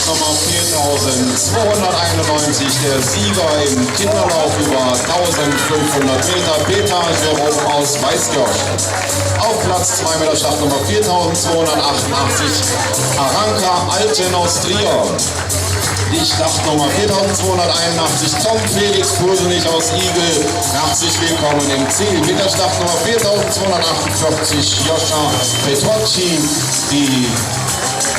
Startnummer 4291, der Sieger im Kinderlauf über 1500 Meter, Peter Jerome aus Weißkirch. Auf Platz 2 mit der Startnummer 4288, Aranka Alten aus Trier. Die Startnummer 4281, Tom Felix Posenich aus Igel. Herzlich willkommen im Ziel. Mit der Startnummer 4248, Joscha Petrocci, die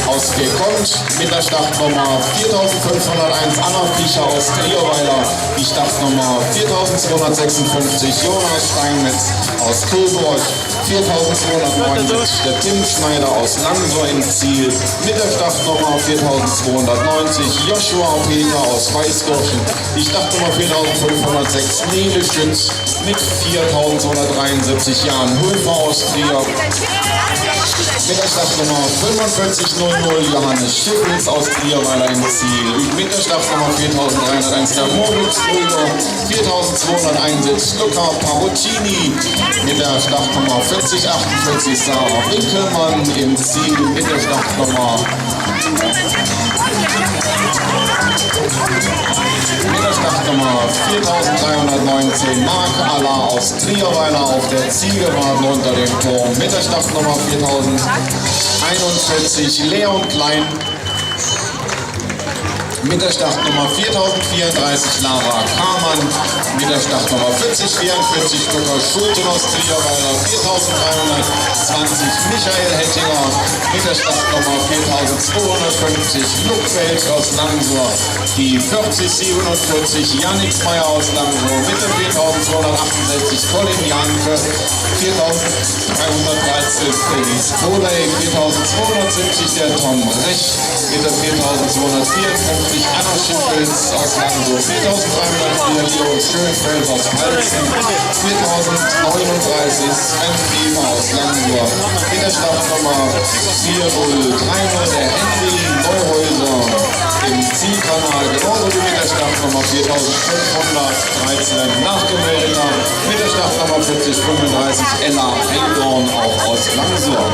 aus Gekont. Mit der Startnummer 4501, Anna Fischer aus Trierweiler. Die Startnummer 4256, Jonas Steinmetz aus Coburg. 4279, der Tim Schneider aus Langsor im Ziel. Mit der Startnummer 4290, Joshua Peter aus Weißkirchen. Die Startnummer 4506, Nele Schütz mit 4273 Jahren, Hulfer aus Trier. Mit der Startnummer 4500, Johannes Schiffels aus Trierweiler im Ziel. Mit der Startnummer 4301, der Moritz Krüger. 4271, Luca Paruccini. Mit der Startnummer 4048, Sarah Winkelmann im Ziel. Mit der Startnummer 4319, Marc Allah aus Trierweiler auf der Zielgeraden unter dem Turm. Mit der Startnummer 4041, Leon Klein. Mit der Startnummer 4034, Lara Kamann. Mit der Startnummer 4044, Lukas Schulte aus Trierweiler. 4320, Michael Hettinger. Mit der Startnummer 4250, Luckfeld aus Langsor. Die 4047, Jannik Meyer aus Langsor. Mit der 4268, Colin Janke. 4313, Felix Koley. 4270, der Tom Rech. Mit der 4254, Anna Schiffels aus Langsor. 4304, Leon Schönfeld aus Palzen. 4039, Sven Weber aus Langsor. Mit der Startnummer 4030, der Henry Neuhäuser im Zielkanal. Genauso wie mit der Startnummer 4513, nachgemeldeter. Mit der Startnummer 4035, Ella Heidorn auch aus Langsor.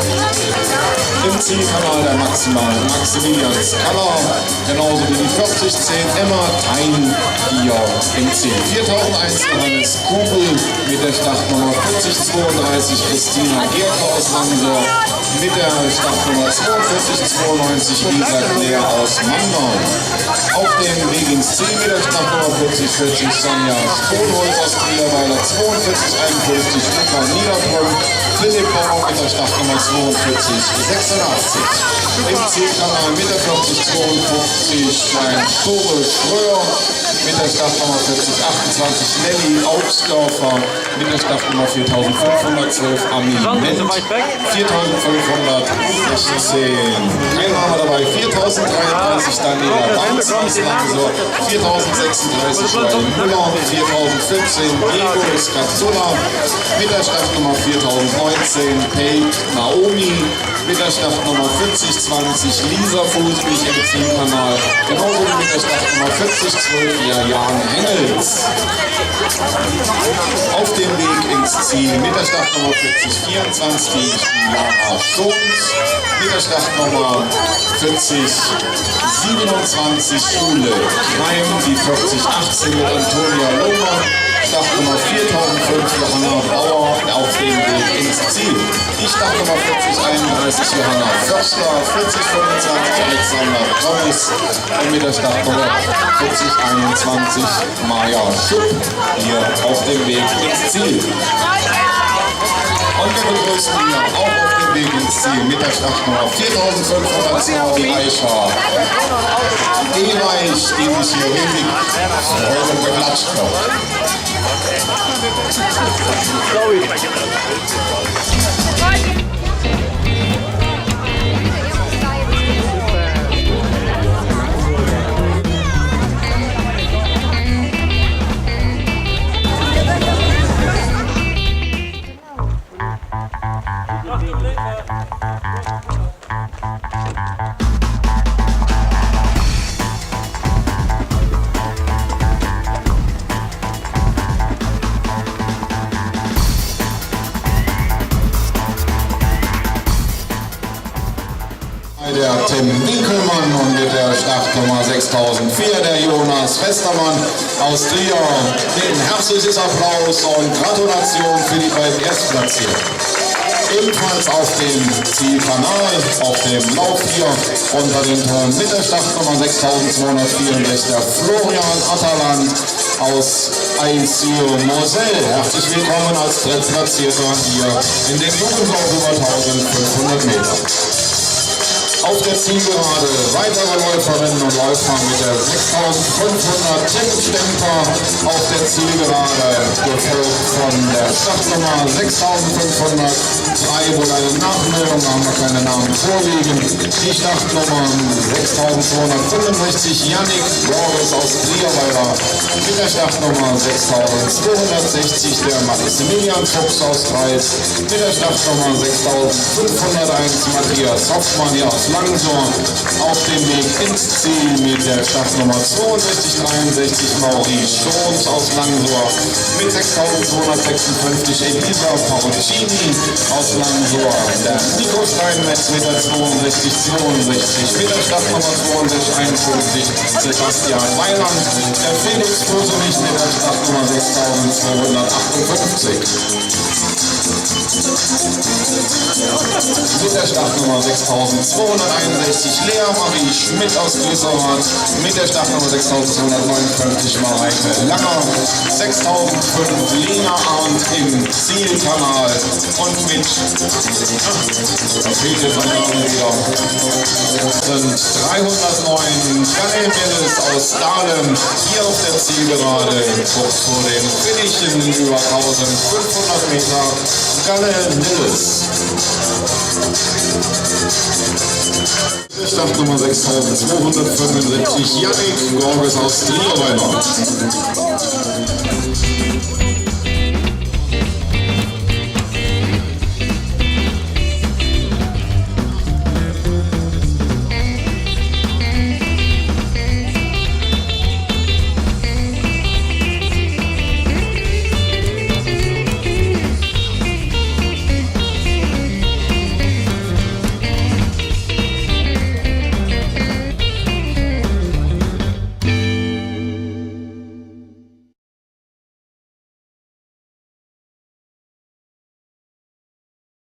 Im Zielkanal der Maximilian Skaller, genauso wie die 4010 Emma Tein hier im Ziel. 4001 Johannes Kugel mit der Startnummer 4032, Christina Gerke aus Langsor. Mit der Startnummer 4292, Lisa Claire aus Mannheim. Auf dem Weg ins Ziel mit der Startnummer 4040, Sonja Sponholz aus Trierweiler. 4251, Luca Niederbrunn. Philipp Bauer mit der Startnummer 4286. Im Zielkanal mit der 4052, Klein Tore Schröer. Mit der Startnummer 4028, Nelly Augsdorfer. Mit der Startnummer 4512, Ami Ment. 4516, Teilnahme dabei 4033, Daniela Banz aus Langsor. 4036, Joel Müller. 4014, Diego Scazzola. Mit der Startnummer 4019, Pei Naomi. Mit der Startnummer 4020, Lisa Fußbich im Zielkanal. Genauso wie mit der Startnummer 4012, Jan Hengels. Auf dem Weg ins Ziel mit der Startnummer 4024, Lara Schulz. Mit der Startnummer 4027, Schule Kreim. Die 4018 mit Antonia Lohmann. Startnummer 4005, Johanna Bauer auf dem Weg ins Ziel. Die Startnummer 4031, Johanna Förster. 4025, Alexander Thomas. Und mit der Startnummer 4021, Maja Schupp hier auf dem Weg ins Ziel. Und wir begrüßen hier auch auf dem Weg ins Ziel mit der Startnummer 4502, die Aisha Eweich, die sich hier riesig freut und geklatscht hat. Der Tim Winkelmann und mit der Startnummer 6004, der Jonas Westermann aus Trier. Ein herzliches Applaus und Gratulation für die beiden Erstplatzierten. Ebenfalls auf dem Zielkanal, auf dem Lauf hier unter den Toren mit der Startnummer 6264, der Florian Atterland aus Aizio Moselle. Herzlich willkommen als Drittplatzierter hier in dem Jugendlauf über 1500 Meter. Auf der Zielgerade weitere Läuferinnen und Läufer mit der 6500 Tippstemper auf der Zielgerade, gefolgt von der Startnummer 6500. Drei wohl eine Nachmeldung, da haben wir keine Namen vorliegen. Die Startnummer 6265 Yannick Boris aus Trierweiler mit der Startnummer 6260 der Maximilian Fuchs aus Kreis mit der Startnummer 6501 Matthias Hoffmann hier aus Langsor auf dem Weg ins Ziel mit der Startnummer 6263 Maurice Schons aus Langsor mit 6256 Elisa Paruccini aus Langsor, der Nico Steinmetz mit der 6262 mit der Startnummer 6251 Sebastian Weiland, der Felix Kosenich mit der Startnummer 6258. Mit der Startnummer 6261 Lea Marie Schmidt aus Größerath, mit der Startnummer 6259 Mareike Langer, 6005 Lena Arndt im Zielkanal und mit, da fehlt jetzt ein Name wieder, sind 309 Daniel Mills aus Dahlem hier auf der Zielgerade, kurz vor den Finnischen über 1500 Meter. Galle Nilles. Startnummer 6275 Yannick Gorges aus Trierweiler.